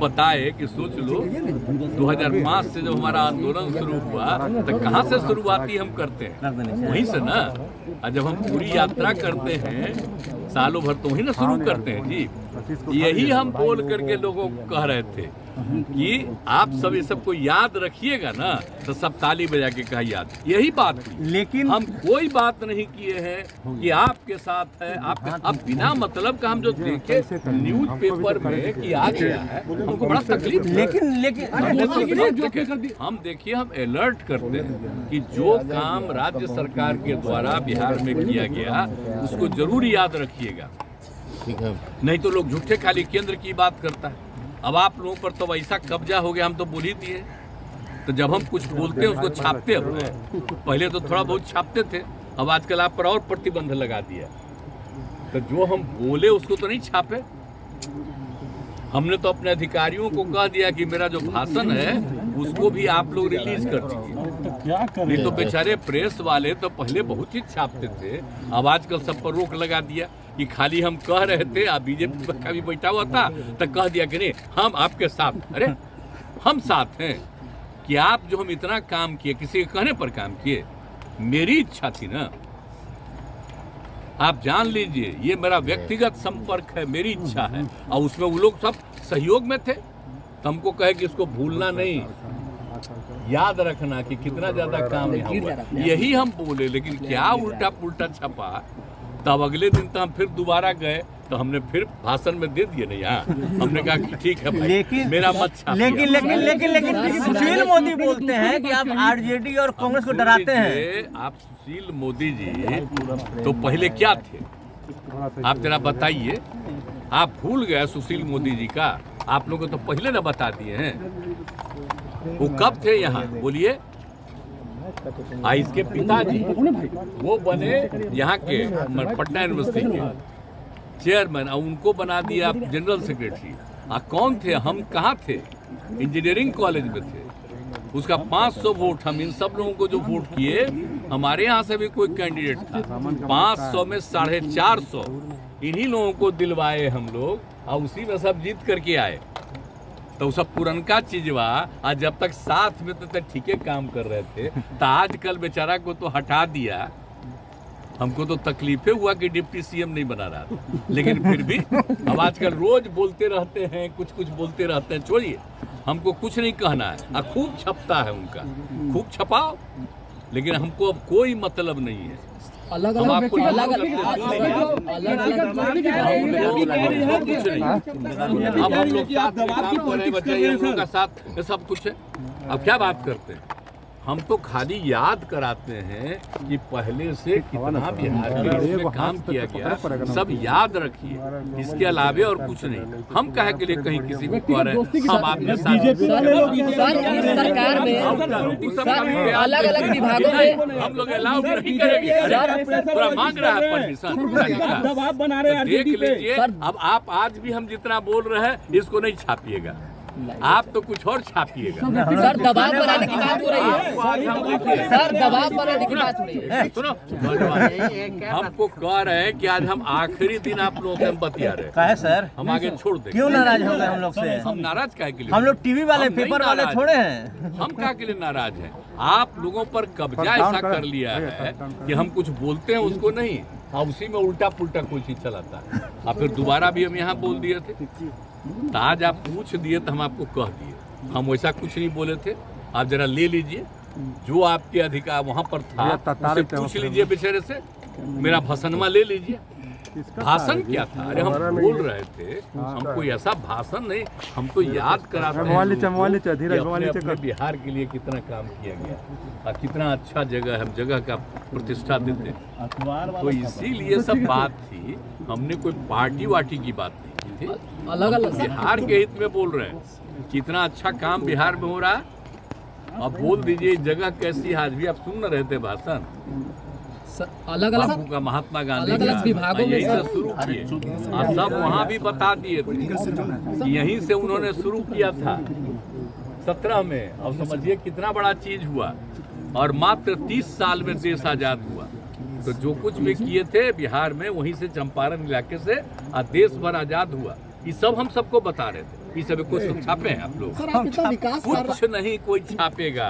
बताए कि सोच लो 2005 से जब हमारा आंदोलन शुरू हुआ तो कहाँ से शुरुआती हम करते हैं, वहीं से ना। और जब हम पूरी यात्रा करते हैं सालों भर तो वहीं ना शुरू करते हैं जी। यही हम बोल करके लोगों को कह रहे थे कि आप सब ये सबको याद रखिएगा ना, तो सब ताली बजा के कहा याद। यही बात थी, लेकिन हम कोई बात नहीं किए हैं कि आपके साथ है। अब बिना मतलब का हम जो देखे न्यूज पेपर में कि आ गया है, हमको बड़ा तकलीफ। लेकिन हम देखिए, हम अलर्ट करते हैं कि जो काम राज्य सरकार के द्वारा बिहार में किया गया उसको जरूर याद रखिएगा, नहीं तो लोग झूठे खाली केंद्र की बात करता है। अब आप लोगों पर तो ऐसा कब्जा हो गया, हम तो बोल ही दिए। तो जब हम कुछ बोलते हैं उसको छापते हैं, पहले तो थोड़ा बहुत छापते थे, अब आजकल आप पर और प्रतिबंध लगा दिया। तो जो हम बोले उसको तो नहीं छापे। हमने तो अपने अधिकारियों को कह दिया कि मेरा जो भाषण है उसको भी आप लोग रिलीज कर दीजिए। नहीं तो बेचारे प्रेस वाले तो पहले बहुत चीज छापते थे, अब आजकल सब पर रोक लगा दिया कि खाली हम कह रहे थे। अब बीजेपी का भी बैठा हुआ था तो कह दिया कि नहीं हम आपके साथ। अरे हम साथ हैं कि आप जो हम इतना काम किए, किसी के कहने पर काम किए, मेरी इच्छा थी ना। आप जान लीजिए ये मेरा व्यक्तिगत संपर्क है, मेरी इच्छा है, और उसमें वो लोग सब सहयोग में थे। तो हमको कहे कि इसको भूलना नहीं, याद रखना कि कितना ज्यादा काम यहाँ हुआ। यही हम बोले, लेकिन क्या उल्टा पुल्टा छपा। तब अगले दिन तो हम फिर दोबारा गए तो हमने फिर भाषण में दे दिए। नहीं यहाँ हमने कहा कि ठीक है भाई, लेकिन मेरा मत छापिए। लेकिन सुशील मोदी बोलते हैं कि आप आरजेडी और कांग्रेस को डराते हैं। आप सुशील मोदी जी तो पहले क्या थे, आप जरा बताइए। आप भूल गए सुशील मोदी जी का, आप लोगों को तो पहले ना बता दिए हैं। वो कब थे यहाँ बोलिए। इसके पिताजी वो बने यहाँ के पटना यूनिवर्सिटी के चेयरमैन, और उनको बना दिया जनरल सेक्रेटरी। कौन थे हम, कहाँ थे, इंजीनियरिंग कॉलेज में थे। उसका 500 वोट, हम इन सब लोगों को जो वोट किए, हमारे यहाँ से भी कोई कैंडिडेट था, 500 में 450 इन्हीं लोगों को दिलवाए हम लोग, और उसी में सब जीत करके आए। तो सब पुरनका चीजवा आज जब तक साथ में तो ठीक है काम कर रहे थे, तो आजकल बेचारा को तो हटा दिया। हमको तो तकलीफे हुआ कि डिप्टी सीएम नहीं बना रहा, लेकिन फिर भी अब आजकल रोज बोलते रहते हैं, कुछ बोलते रहते हैं। छोड़िए, हमको कुछ नहीं कहना है। खूब छपता है उनका, खूब छपाओ, लेकिन हमको अब कोई मतलब नहीं है। अलग हम अलग आपको कुछ नहीं। अब हम लोग का साथ सब कुछ है। अब क्या बात करते हैं, हम तो खाली याद कराते हैं कि पहले से कितना बिहार में काम किया गया, सब याद रखिए। इसके अलावे और कुछ नहीं। हम कहे के लिए कहीं किसी को कह रहे हैं हम आपके साथ सरकार में अलग अलग विभागों में हम लोग अलाउ नहीं करेंगे। पूरा मांग रहा है परमिशन, दबाव बना रहे हैं। देख लीजिए। अब आप आज भी हम जितना बोल रहे हैं इसको नहीं छापिएगा, आप तो कुछ और छापिएगा। सर दबाव बनाने की बात हो रही है। सर दबाव बनाने की बात हो रही है। सुनो, हमको कह रहे हैं कि आज हम आखिरी दिन आप लोगों से हम बतिया रहे हैं। कहे सर हम आगे छोड़ दें। क्यों नाराज हो गए हम लोग से? हम नाराज काहे के लिए? हम लोग टीवी वाले, हम नहीं पेपर वाले नाराज थोड़े हैं। हम काहे के लिए नाराज हैं? आप लोगों पर कब्जा ऐसा कर लिया है कि हम कुछ बोलते हैं उसको नहीं, और उसी में उल्टा पुल्टा कोई चीज चलाता है। और फिर दोबारा भी हम यहाँ बोल दिए थे, तो आज आप पूछ दिए तो हम आपको कह दिए। हम वैसा कुछ नहीं बोले थे। आप जरा ले लीजिए, जो आपके अधिकार वहाँ पर था उससे पूछ लीजिए बेचारे से। मेरा भाषणमा ले लीजिए। भाषण क्या था? अरे हम बोल रहे थे, हमको ऐसा भाषण नहीं, हमको याद कराते हैं अपने बिहार के लिए कितना काम किया गया और कितना अच्छा जगह है, हम जगह का प्रतिष्ठा देते हैं। तो इसीलिए सब बात थी, हमने कोई पार्टी वार्टी की बात नहीं की थी। अलग अलग बिहार के हित में बोल रहे हैं, कितना अच्छा काम बिहार में हो रहा है। अब बोल दीजिए जगह कैसी है। आज भी आप सुन रहे थे भाषण, अलग बापू का, महात्मा गांधी अलग-अलग विभागों में यही से शुरू किए और सब वहाँ भी बता दिए थे। यहीं से उन्होंने शुरू किया था 17 में। और समझिए कितना बड़ा चीज हुआ, और मात्र 30 साल में देश आजाद हुआ। तो जो कुछ भी किए थे बिहार में, वहीं से चंपारण इलाके से देश भर आजाद हुआ। ये सब हम सबको बता रहे थे। ये सब कुछ छापे हैं आप लोग? सर आप इतना विकास कर कुछ नहीं कोई छापेगा।